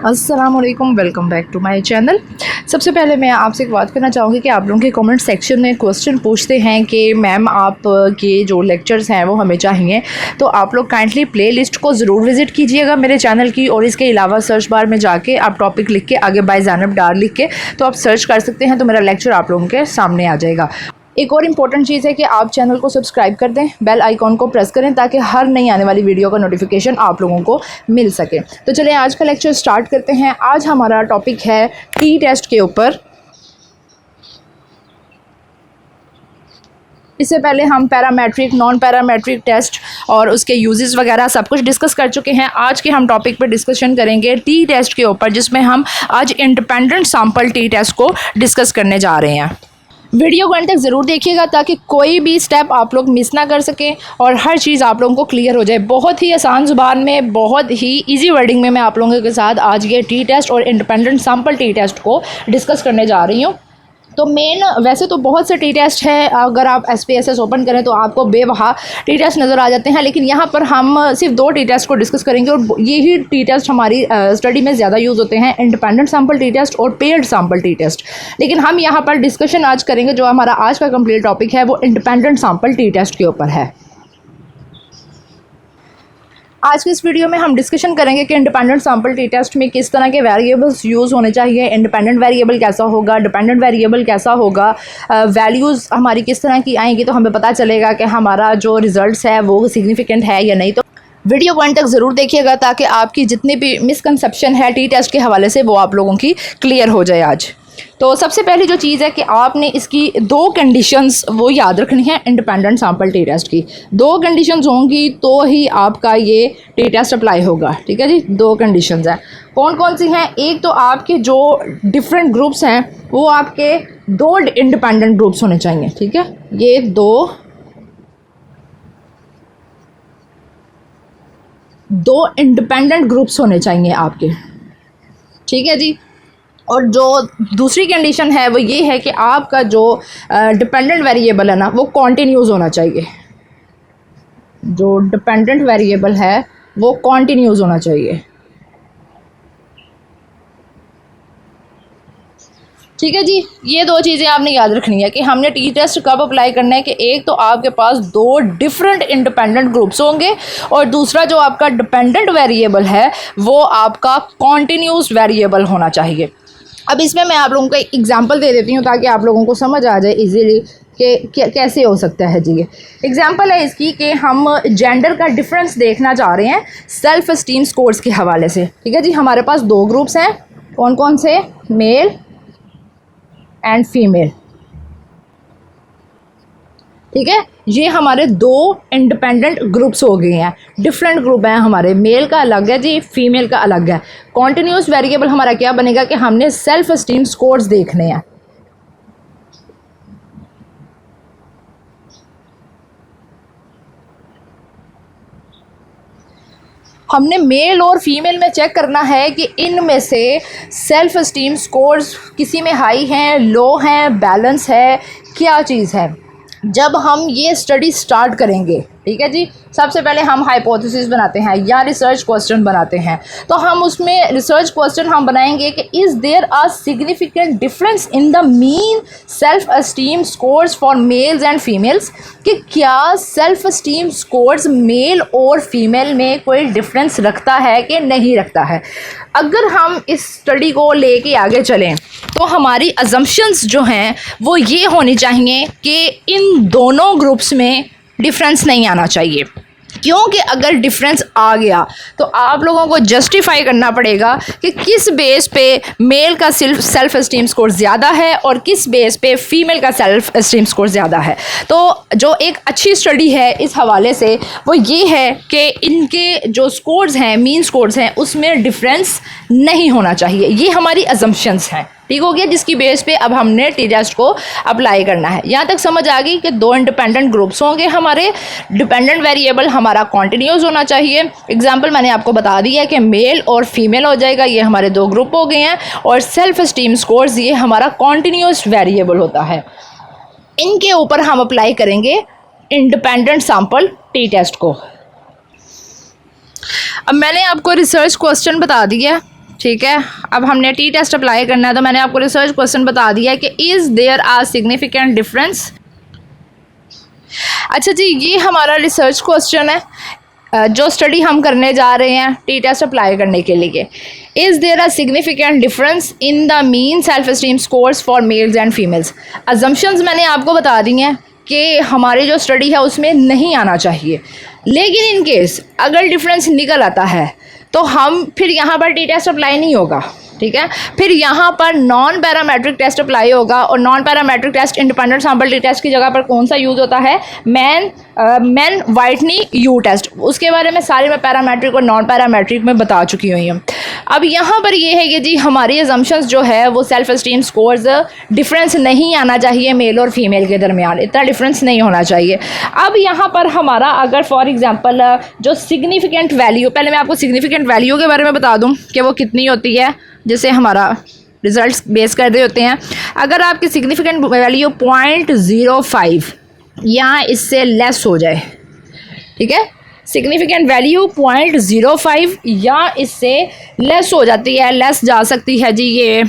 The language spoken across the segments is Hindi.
अस्सलामुअलैकुम, welcome back to my channel. सबसे पहले मैं आपसे एक बात करना चाहूँगी कि आप लोगों के कमेंट सेक्शन में क्वेश्चन पूछते हैं कि मैम आप के जो लेक्चर्स हैं वो हमें चाहिए, तो आप लोग काइंडली प्लेलिस्ट को ज़रूर विज़िट कीजिएगा मेरे चैनल की। और इसके अलावा सर्च बार में जाके आप टॉपिक लिख के आगे बाय ज़ैनब डार लिख के तो आप सर्च कर सकते हैं, तो मेरा लेक्चर आप लोगों के सामने आ जाएगा। एक और इम्पॉर्टेंट चीज़ है कि आप चैनल को सब्सक्राइब कर दें, बेल आइकॉन को प्रेस करें ताकि हर नई आने वाली वीडियो का नोटिफिकेशन आप लोगों को मिल सके। तो चलिए आज का लेक्चर स्टार्ट करते हैं। आज हमारा टॉपिक है टी टेस्ट के ऊपर। इससे पहले हम पैरामेट्रिक, नॉन पैरामेट्रिक टेस्ट और उसके यूजेस वगैरह सब कुछ डिस्कस कर चुके हैं। आज के हम टॉपिक पर डिस्कशन करेंगे टी टेस्ट के ऊपर, जिसमें हम आज इंडिपेंडेंट सैंपल टी टेस्ट को डिस्कस करने जा रहे हैं। वीडियो को अंत तक ज़रूर देखिएगा ताकि कोई भी स्टेप आप लोग मिस ना कर सकें और हर चीज़ आप लोगों को क्लियर हो जाए। बहुत ही आसान ज़ुबान में, बहुत ही इजी वर्डिंग में मैं आप लोगों के साथ आज ये टी टेस्ट और इंडिपेंडेंट सैंपल टी टेस्ट को डिस्कस करने जा रही हूँ। तो मेन वैसे तो बहुत से टी टेस्ट हैं, अगर आप SPSS ओपन करें तो आपको बेवहा टी टेस्ट नज़र आ जाते हैं, लेकिन यहाँ पर हम सिर्फ 2 टी टेस्ट को डिस्कस करेंगे और यही टी टेस्ट हमारी स्टडी में ज़्यादा यूज़ होते हैं, इंडिपेंडेंट सैंपल टी टेस्ट और पेयर्ड सैंपल टी टेस्ट। लेकिन हम यहाँ पर डिस्कशन आज करेंगे, जो हमारा आज का कंप्लीट टॉपिक है वो इंडिपेंडेंट सैंपल टी टेस्ट के ऊपर है। आज की इस वीडियो में हम डिस्कशन करेंगे कि इंडिपेंडेंट सैंपल टी टेस्ट में किस तरह के वेरिएबल्स यूज़ होने चाहिए, इंडिपेंडेंट वेरिएबल कैसा होगा, डिपेंडेंट वेरिएबल कैसा होगा, वैल्यूज़ हमारी किस तरह की आएंगी, तो हमें पता चलेगा कि हमारा जो रिज़ल्ट्स है वो सिग्निफिकेंट है या नहीं। तो वीडियो को अंत तक ज़रूर देखिएगा ताकि आपकी जितनी भी मिसकंसेप्शन है टी टेस्ट के हवाले से वो आप लोगों की क्लियर हो जाए आज। तो सबसे पहली जो चीज़ है कि आपने इसकी 2 कंडीशंस वो याद रखनी है इंडिपेंडेंट सैंपल टी टेस्ट की। 2 कंडीशंस होंगी तो ही आपका ये टी टेस्ट अप्लाई होगा, ठीक है जी। 2 कंडीशंस हैं, कौन कौन सी हैं? एक तो आपके जो डिफरेंट ग्रुप्स हैं वो आपके 2 इंडिपेंडेंट ग्रुप्स होने चाहिए, ठीक है। ये 2 इंडिपेंडेंट ग्रुप्स होने चाहिए आपके, ठीक है जी। और जो दूसरी कंडीशन है वो ये है कि आपका जो डिपेंडेंट वेरिएबल है ना वो कॉन्टिन्यूज़ होना चाहिए। जो डिपेंडेंट वेरिएबल है वो कॉन्टिन्यूज़ होना चाहिए, ठीक है जी। ये 2 चीज़ें आपने याद रखनी है कि हमने टी टेस्ट कब अप्लाई करना है कि एक तो आपके पास 2 डिफरेंट इंडिपेंडेंट ग्रुप्स होंगे और दूसरा जो आपका डिपेंडेंट वेरिएबल है वो आपका कॉन्टिन्यूस वेरिएबल होना चाहिए। अब इसमें मैं आप लोगों को एक एग्जांपल दे देती हूँ ताकि आप लोगों को समझ आ जाए इजीली कि कैसे हो सकता है जी। एग्जांपल है इसकी कि हम जेंडर का डिफरेंस देखना चाह रहे हैं सेल्फ एस्टीम स्कोर्स के हवाले से, ठीक है जी। हमारे पास 2 ग्रुप्स हैं, कौन कौन से? मेल एंड फीमेल, ठीक है। ये हमारे 2 इंडिपेंडेंट ग्रुप्स हो गए हैं, डिफरेंट ग्रुप हैं हमारे। मेल का अलग है जी, फीमेल का अलग है। कॉन्टिन्यूस वेरिएबल हमारा क्या बनेगा कि हमने सेल्फ एस्टीम स्कोर्स देखने हैं। हमने मेल और फीमेल में चेक करना है कि इनमें से सेल्फ एस्टीम स्कोर्स किसी में हाई हैं, लो हैं, बैलेंस है, क्या चीज़ है। जब हम ये स्टडी स्टार्ट करेंगे, ठीक है जी, सबसे पहले हम हाइपोथेसिस बनाते हैं या रिसर्च क्वेश्चन बनाते हैं। तो हम उसमें रिसर्च क्वेश्चन हम बनाएंगे कि is there a significant difference in the mean self esteem scores for males and females, कि क्या सेल्फ एस्टीम स्कोर्स मेल और फीमेल में कोई डिफरेंस रखता है कि नहीं रखता है। अगर हम इस स्टडी को लेके आगे चलें तो हमारी अजम्पशंस जो हैं वो ये होनी चाहिए कि इन दोनों ग्रुप्स में डिफरेंस नहीं आना चाहिए, क्योंकि अगर डिफरेंस आ गया तो आप लोगों को जस्टिफाई करना पड़ेगा कि किस बेस पे मेल का सेल्फ एस्टीम स्कोर ज़्यादा है और किस बेस पे फीमेल का सेल्फ एस्टीम स्कोर ज़्यादा है। तो जो एक अच्छी स्टडी है इस हवाले से वो ये है कि इनके जो स्कोर्स हैं, मीन स्कोर्स हैं, उसमें डिफरेंस नहीं होना चाहिए। ये हमारी अजम्पशंस हैं, ठीक हो गया, जिसकी बेस पे अब हमने टी टेस्ट को अप्लाई करना है। यहाँ तक समझ आ गई कि 2 इंडिपेंडेंट ग्रुप्स होंगे हमारे, डिपेंडेंट वेरिएबल हमारा कॉन्टिन्यूस होना चाहिए। एग्जांपल मैंने आपको बता दिया है कि मेल और फीमेल हो जाएगा, ये हमारे 2 ग्रुप हो गए हैं। और सेल्फ एस्टीम स्कोर्स ये हमारा कॉन्टिन्यूस वेरिएबल होता है। इनके ऊपर हम अप्लाई करेंगे इंडिपेंडेंट सैंपल टी टेस्ट को। अब मैंने आपको रिसर्च क्वेश्चन बता दिया, ठीक है, अब हमने टी टेस्ट अप्लाई करना है, तो मैंने आपको रिसर्च क्वेश्चन बता दिया है कि is there are significant difference. अच्छा जी, ये हमारा रिसर्च क्वेश्चन है जो स्टडी हम करने जा रहे हैं टी टेस्ट अप्लाई करने के लिए। Is there a significant difference in the mean self esteem scores for males and females. Assumptions मैंने आपको बता दी हैं कि हमारी जो स्टडी है उसमें नहीं आना चाहिए, लेकिन इन केस अगर डिफरेंस निकल आता है तो हम फिर यहाँ पर टी टेस्ट अप्लाई नहीं होगा। ठीक है, फिर यहाँ पर नॉन पैरामेट्रिक टेस्ट अप्लाई होगा, और non parametric test independent sample T test की जगह पर कौन सा यूज़ होता है? Mann Whitney U test. उसके बारे में सारी मैं पैरामेट्रिक और नॉन पैरामेट्रिक में बता चुकी हुई हूँ। अब यहाँ पर ये है कि जी हमारी अजम्पशंस जो है वो सेल्फ एस्टीम स्कोर्स डिफरेंस नहीं आना चाहिए मेल और फीमेल के दरमियान, इतना डिफरेंस नहीं होना चाहिए। अब यहाँ पर हमारा अगर फॉर एग्जांपल जो सिग्निफिकेंट वैल्यू, पहले मैं आपको सिग्निफिकेंट वैल्यू के बारे में बता दूँ कि वो कितनी होती है, जिसे हमारा रिजल्ट्स बेस कर रहे होते हैं। अगर आपकी सिग्निफिकेंट वैल्यू 0.05 या इससे लेस हो जाए, ठीक है, सिग्निफिकेंट वैल्यू 0.05 या इससे लेस हो जाती है, लेस जा सकती है जी ये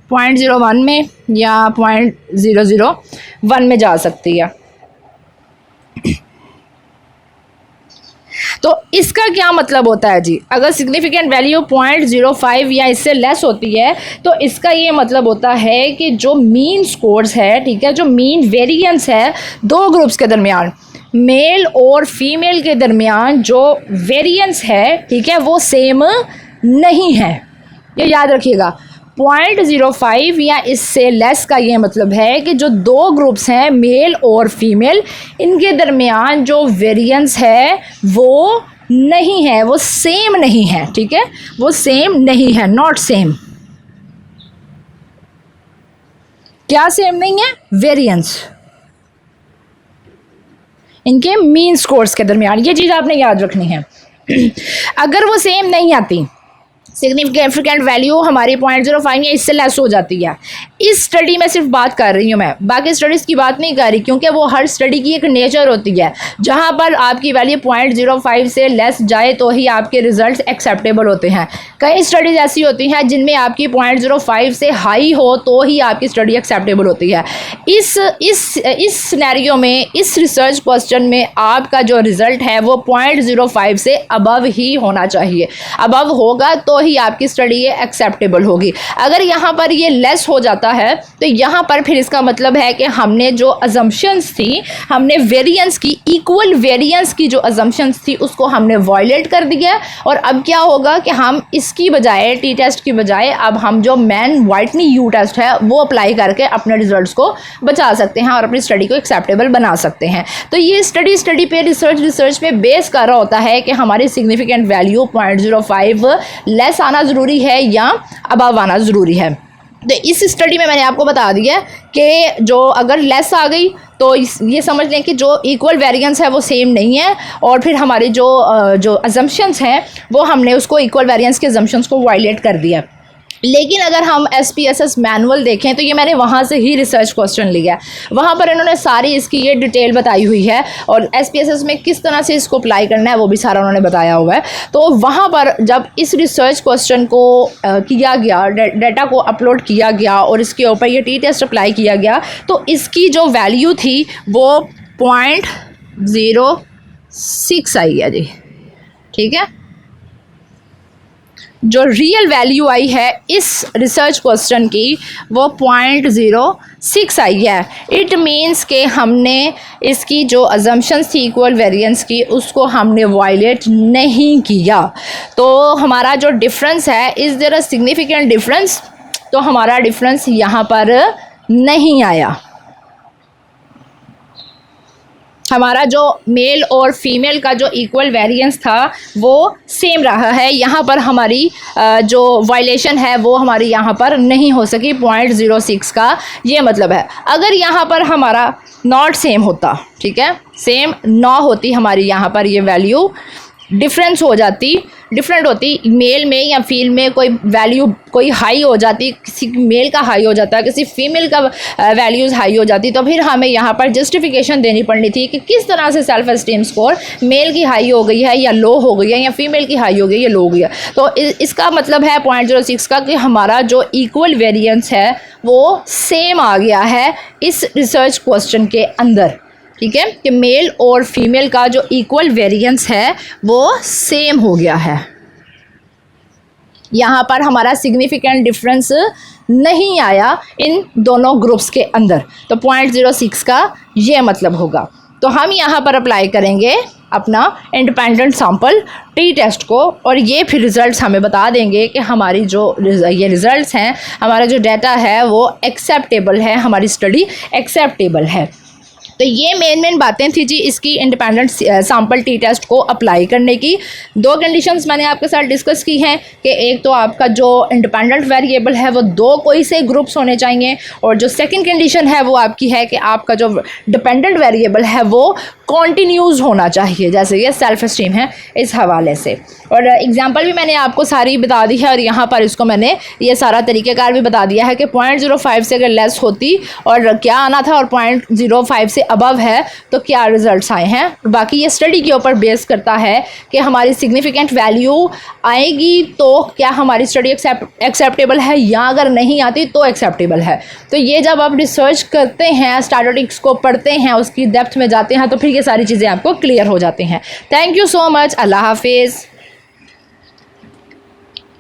0.01 में या 0.001 में जा सकती है। तो इसका क्या मतलब होता है जी? अगर सिग्निफिकेंट वैल्यू 0.05 या इससे लेस होती है तो इसका ये मतलब होता है कि जो मीन स्कोर्स है, ठीक है, जो मीन वेरिएंस है दो ग्रुप्स के दरमियान, मेल और फीमेल के दरमियान जो वेरिएंस है, ठीक है, वो सेम नहीं है। ये याद रखिएगा, 0.05 या इससे लेस का ये मतलब है कि जो दो ग्रुप्स हैं मेल और फीमेल, इनके दरमियान जो वेरिएंस है वो नहीं है, वो सेम नहीं है। ठीक है, वो सेम नहीं है, नॉट सेम। क्या सेम नहीं है? वेरिएंस इनके मीन स्कोर्स के दरमियान, ये चीज़ आपने याद रखनी है। अगर वो सेम नहीं आती, सिग्निफिकेंट वैल्यू हमारी 0.05 या इससे लेस हो जाती है, इस स्टडी में सिर्फ बात कर रही हूँ मैं, बाकी स्टडीज़ की बात नहीं कर रही, क्योंकि वो हर स्टडी की एक नेचर होती है। जहाँ पर आपकी वैल्यू 0.05 से लेस जाए तो ही आपके रिजल्ट्स एक्सेप्टेबल होते हैं। कई स्टडीज़ ऐसी होती हैं जिनमें आपकी 0.05 से हाई हो तो ही आपकी स्टडी एक्सेप्टेबल होती है। इस सिनेरियो में, इस रिसर्च क्वेश्चन में आपका जो रिज़ल्ट है वो 0.05 से अबव ही होना चाहिए। अबव होगा तो ही आपकी स्टडी ये एक्सेप्टेबल होगी। अगर यहाँ पर ये लेस हो जाता है तो यहाँ पर फिर इसका मतलब है कि हमने जो अजम्पशंस थी, हमने वेरिएंस की, इक्वल वेरिएंस की जो अजम्पशंस थी उसको हमने वायलेट कर दिया। और अब क्या होगा कि हम इसकी बजाय, टी टेस्ट की बजाय, अब हम जो मैन व्हाइटनी यू टेस्ट है वो अप्लाई करके अपने रिजल्ट्स को बचा सकते हैं और अपनी स्टडी को एक्सेप्टेबल बना सकते हैं। तो ये स्टडी पे, रिसर्च पे बेस कर रहा होता है कि हमारी सिग्निफिकेंट वैल्यू 0.05 लेस आना ज़रूरी है या अबव आना ज़रूरी है। तो इस स्टडी में मैंने आपको बता दिया कि जो अगर लेस आ गई तो ये समझ लें कि जो इक्वल वेरिएंस है वो सेम नहीं है, और फिर हमारी जो अजम्पशंस हैं वो हमने उसको इक्वल वेरिएंस के अजम्पशंस को वायलेट कर दिया। लेकिन अगर हम SPSS मैनुअल देखें तो ये मैंने वहाँ से ही रिसर्च क्वेश्चन लिया, वहाँ पर इन्होंने सारी इसकी ये डिटेल बताई हुई है, और SPSS में किस तरह से इसको अप्लाई करना है वो भी सारा उन्होंने बताया हुआ है। तो वहाँ पर जब इस रिसर्च क्वेश्चन को किया गया, डाटा को अपलोड किया गया और इसके ऊपर ये टी टेस्ट अप्लाई किया गया, तो इसकी जो वैल्यू थी वो 0.06 आई है जी। ठीक है, जो रियल वैल्यू आई है इस रिसर्च क्वेश्चन की वो 0.06 आई है। इट मीन्स के हमने इसकी जो अजम्पशंस थी इक्वल वेरिएंस की, उसको हमने वायलेट नहीं किया। तो हमारा जो डिफरेंस है, is there a significant difference, तो हमारा डिफरेंस यहाँ पर नहीं आया। हमारा जो मेल और फीमेल का जो इक्वल वेरिएंस था वो सेम रहा है। यहाँ पर हमारी जो वायलेशन है वो हमारी यहाँ पर नहीं हो सकी 0.06 का, ये मतलब है। अगर यहाँ पर हमारा नॉट सेम होता, ठीक है, सेम ना होती हमारी यहाँ पर ये वैल्यू, डिफरेंट होती, मेल में या फील में कोई वैल्यू कोई हाई हो जाती, किसी मेल का हाई हो जाता है, किसी फीमेल का वैल्यूज़ हाई हो जाती, तो फिर हमें यहाँ पर जस्टिफिकेशन देनी पड़नी थी कि किस तरह से सेल्फ एस्टीम स्कोर मेल की हाई हो गई है या लो हो गई है, या फीमेल की हाई हो गई है या लो हो गई है। तो इसका मतलब है 0.06 का कि हमारा जो इक्वल वेरिएंस है वो सेम आ गया है इस रिसर्च क्वेश्चन के अंदर, ठीक है, कि मेल और फीमेल का जो इक्वल वेरिएंस है वो सेम हो गया है। यहाँ पर हमारा सिग्निफिकेंट डिफरेंस नहीं आया इन दोनों ग्रुप्स के अंदर, तो 0.06 का ये मतलब होगा। तो हम यहाँ पर अप्लाई करेंगे अपना इंडिपेंडेंट सैंपल टी टेस्ट को, और ये फिर रिज़ल्ट्स हमें बता देंगे कि हमारी जो ये रिज़ल्ट्स हैं, हमारा जो डाटा है वो एक्सेप्टेबल है, हमारी स्टडी एक्सेप्टेबल है। तो ये मेन बातें थी जी इसकी इंडिपेंडेंट सैंपल टी टेस्ट को अप्लाई करने की। 2 कंडीशंस मैंने आपके साथ डिस्कस की हैं कि एक तो आपका जो इंडिपेंडेंट वेरिएबल है वो 2 कोई से ग्रुप्स होने चाहिए, और जो सेकंड कंडीशन है वो आपकी है कि आपका जो डिपेंडेंट वेरिएबल है वो कॉन्टीन्यूज़ होना चाहिए, जैसे ये सेल्फ एस्टीम है इस हवाले से। और एग्जांपल भी मैंने आपको सारी बता दी है, और यहाँ पर इसको मैंने ये सारा तरीक़ेकार भी बता दिया है कि 0.05 से अगर लेस होती और क्या आना था, और 0.05 से अबव है तो क्या रिज़ल्ट्स आए हैं। बाकी ये स्टडी के ऊपर बेस करता है कि हमारी सिग्निफिकेंट वैल्यू आएगी तो क्या हमारी स्टडी एक्सेप्टेबल है, या अगर नहीं आती तो एक्सेप्टेबल है। तो ये जब आप रिसर्च करते हैं, स्टैटिस्टिक्स को पढ़ते हैं, उसकी डेप्थ में जाते हैं, तो फिर ये सारी चीज़ें आपको क्लियर हो जाती हैं। Thank you so much. अल्लाह हाफिज़।